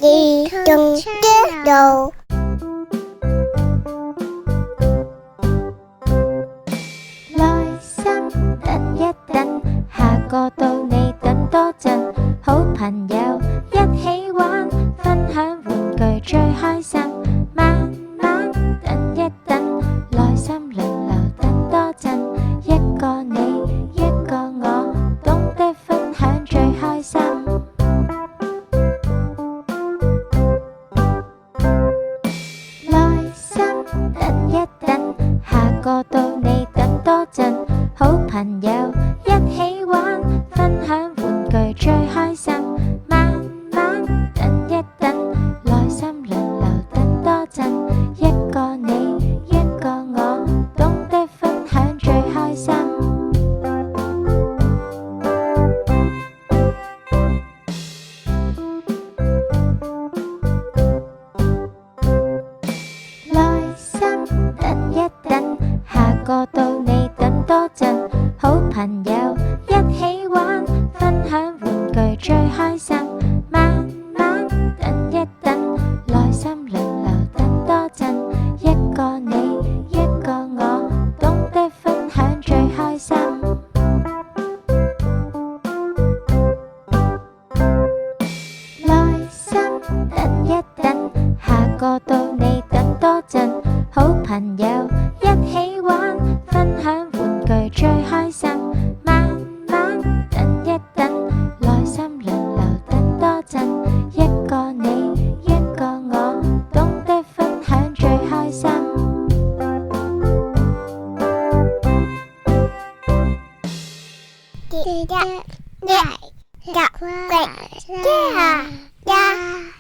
兒童之路。耐心等一等，下個到你等多陣。好朋友一起玩，分享玩具最開心。慢慢等一等，耐心輪流等多陣。一個你，一個我，懂得分享最開心。耐心等一等，下個到你等多陣。好朋友一起玩，分享玩具最開心。慢慢等一等，耐心輪流等多陣。一個你，一個我，懂得分享最開心。耐心等一等，下個到你等多陣。好朋友一起玩，分享玩具最開心。慢慢等一等，耐心輪流等多陣。一個你，一個我，懂得分享最開心。耐心等一等，下個到你等多陣。好朋友一起玩，分享玩具最開心。慢慢等一等，耐心輪流等多陣。一個你，一個我，懂得分享最開心。記得，快樂，